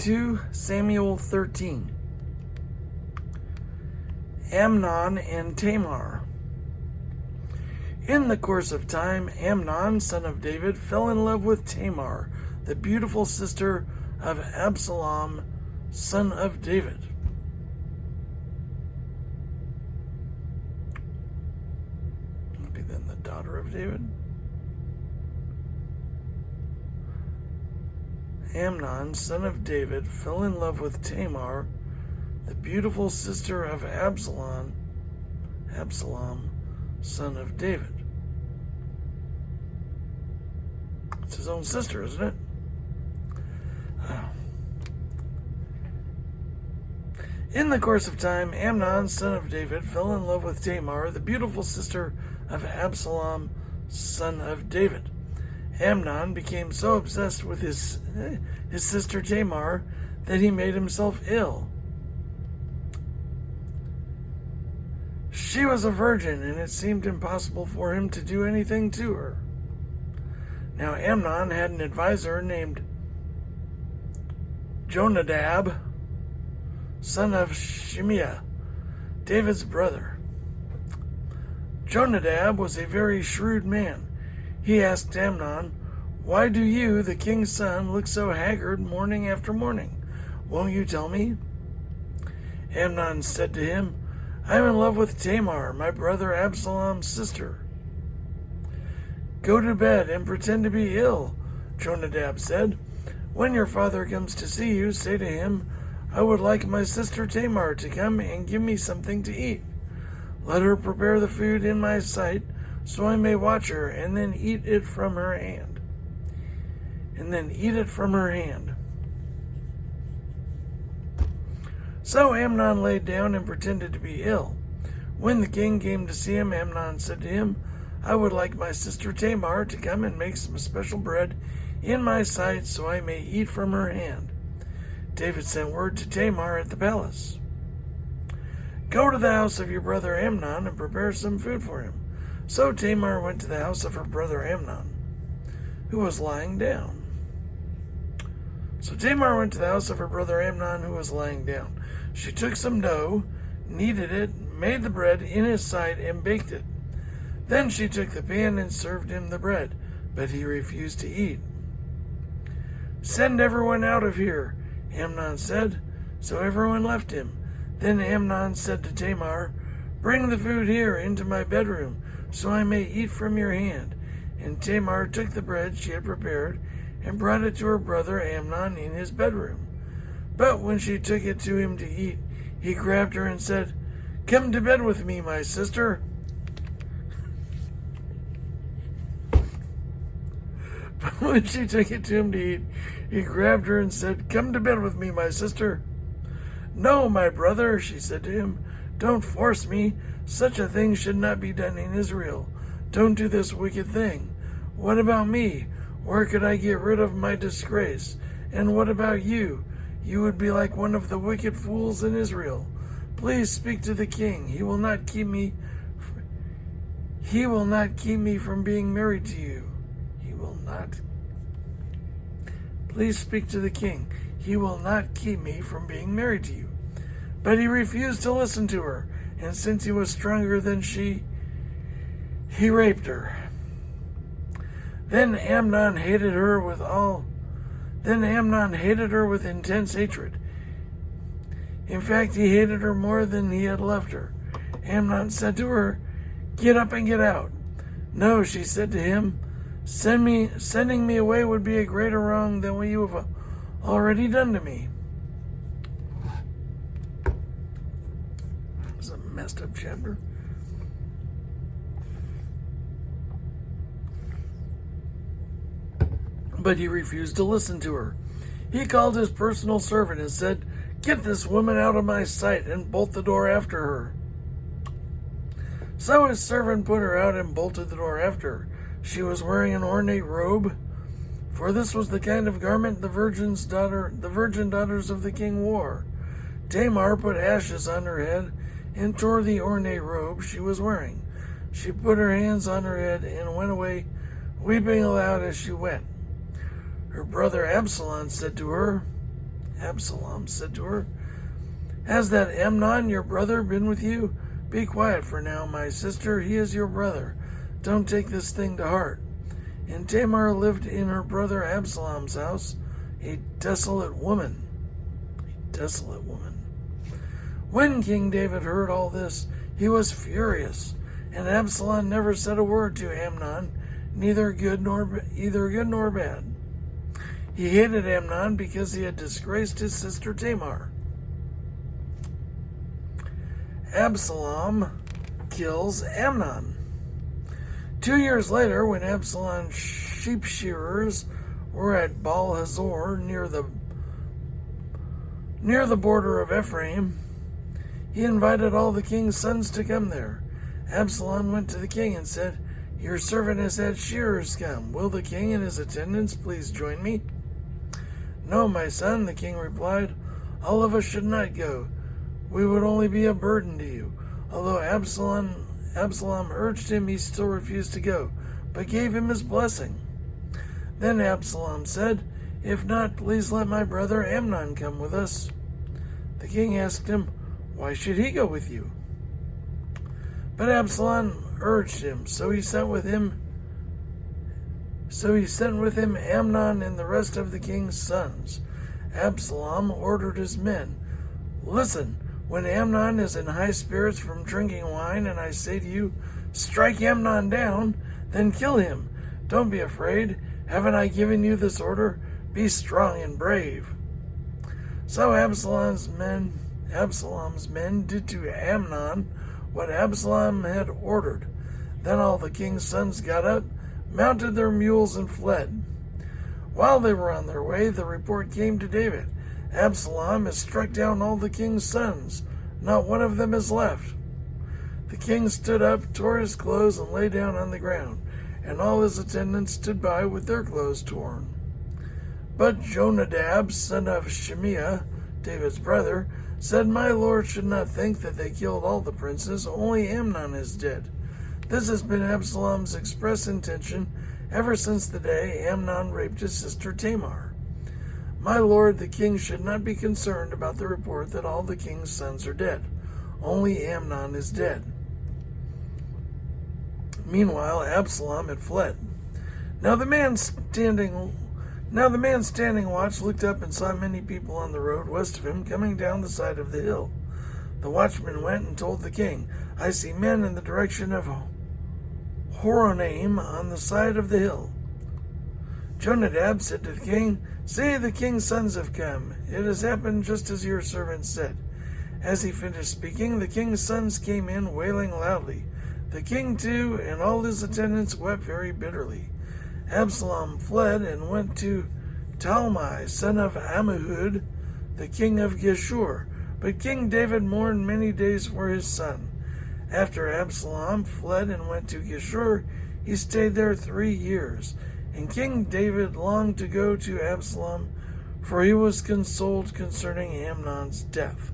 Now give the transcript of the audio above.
2 Samuel 13. Amnon and Tamar. In the course of time, Amnon, son of David, fell in love with Tamar, the beautiful sister of Absalom, son of David. Maybe then the daughter of David. Amnon, son of David, fell in love with Tamar, the beautiful sister of Absalom, son of David. It's his own sister, isn't it? In the course of time, Amnon, son of David, fell in love with Tamar, the beautiful sister of Absalom, son of David. Amnon became so obsessed with his sister Tamar that he made himself ill. She was a virgin, and it seemed impossible for him to do anything to her. Now Amnon had an advisor named Jonadab, son of Shimeah, David's brother. Jonadab was a very shrewd man. He asked Amnon, "Why do you, the king's son, look so haggard morning after morning? Won't you tell me?" Amnon said to him, "I am in love with Tamar, my brother Absalom's sister." "Go to bed and pretend to be ill," Jonadab said. "When your father comes to see you, say to him, 'I would like my sister Tamar to come and give me something to eat. Let her prepare the food in my sight, so I may watch her, and then eat it from her hand. So Amnon lay down and pretended to be ill. When the king came to see him, Amnon said to him, "I would like my sister Tamar to come and make some special bread in my sight, so I may eat from her hand." David sent word to Tamar at the palace, "Go to the house of your brother Amnon and prepare some food for him." So Tamar went to the house of her brother Amnon, who was lying down. She took some dough, kneaded it, made the bread in his sight, and baked it. Then she took the pan and served him the bread, but he refused to eat. "Send everyone out of here," Amnon said. So everyone left him. Then Amnon said to Tamar, "Bring the food here into my bedroom, so I may eat from your hand." And Tamar took the bread she had prepared and brought it to her brother Amnon in his bedroom. But when she took it to him to eat, he grabbed her and said, "Come to bed with me, my sister." "Come to bed with me, my sister." "No, my brother," she said to him, "don't force me. Such a thing should not be done in Israel. Don't do this wicked thing. What about me? Where could I get rid of my disgrace? And what about you? You would be like one of the wicked fools in Israel. Please speak to the king. He will not keep me from being married to you. Please speak to the king. He will not keep me from being married to you." But he refused to listen to her, and since he was stronger than she, he raped her. Then Amnon hated her with intense hatred. In fact, he hated her more than he had loved her. Amnon said to her, "Get up and get out." "No," she said to him, "Sending me away would be a greater wrong than what you have already done to me." It's a messed up chapter. But he refused to listen to her. He called his personal servant and said, "Get this woman out of my sight and bolt the door after her." So his servant put her out and bolted the door after her. She was wearing an ornate robe, for this was the kind of garment the virgin daughters of the king wore. Tamar put ashes on her head and tore the ornate robe she was wearing. She put her hands on her head and went away, weeping aloud as she went. Her brother Absalom said to her, Absalom said to her, "Has that Amnon, your brother, been with you? Be quiet for now, my sister. He is your brother. Don't take this thing to heart." And Tamar lived in her brother Absalom's house, a desolate woman. A desolate woman. When King David heard all this, he was furious, and Absalom never said a word to Amnon, either good nor bad. He hated Amnon because he had disgraced his sister Tamar. Absalom kills Amnon. 2 years later, when Absalom's sheep shearers were at Baal Hazor near the border of Ephraim, he invited all the king's sons to come there. Absalom went to the king and said, "Your servant has had shearers come. Will the king and his attendants please join me?" "No, my son," the king replied. "All of us should not go. We would only be a burden to you." Although Absalom urged him, he still refused to go, but gave him his blessing. Then Absalom said, "If not, please let my brother Amnon come with us." The king asked him, "Why should he go with you?" But Absalom urged him, so he sent with him Amnon and the rest of the king's sons. Absalom ordered his men, "Listen, when Amnon is in high spirits from drinking wine, and I say to you, 'Strike Amnon down,' then kill him. Don't be afraid. Haven't I given you this order? Be strong and brave." So Absalom's men did to Amnon what Absalom had ordered. Then all the king's sons got up, mounted their mules, and fled. While they were on their way, the report came to David, "Absalom has struck down all the king's sons. Not one of them is left." The king stood up, tore his clothes, and lay down on the ground, and all his attendants stood by with their clothes torn. But Jonadab, son of Shimeah, David's brother, said, "My lord should not think that they killed all the princes. Only Amnon is dead. This has been Absalom's express intention ever since the day Amnon raped his sister Tamar. My lord, the king should not be concerned about the report that all the king's sons are dead. Only Amnon is dead." Meanwhile, Absalom had fled. Now the man standing watch looked up and saw many people on the road west of him coming down the side of the hill. The watchman went and told the king, "I see men in the direction of Horonaim on the side of the hill." Jonadab said to the king, "See, the king's sons have come. It has happened just as your servant said." As he finished speaking, the king's sons came in wailing loudly. The king, too, and all his attendants wept very bitterly. Absalom fled and went to Talmai, son of Ammihud, the king of Geshur. But King David mourned many days for his son. After Absalom fled and went to Geshur, he stayed there 3 years. And King David longed to go to Absalom, for he was consoled concerning Amnon's death.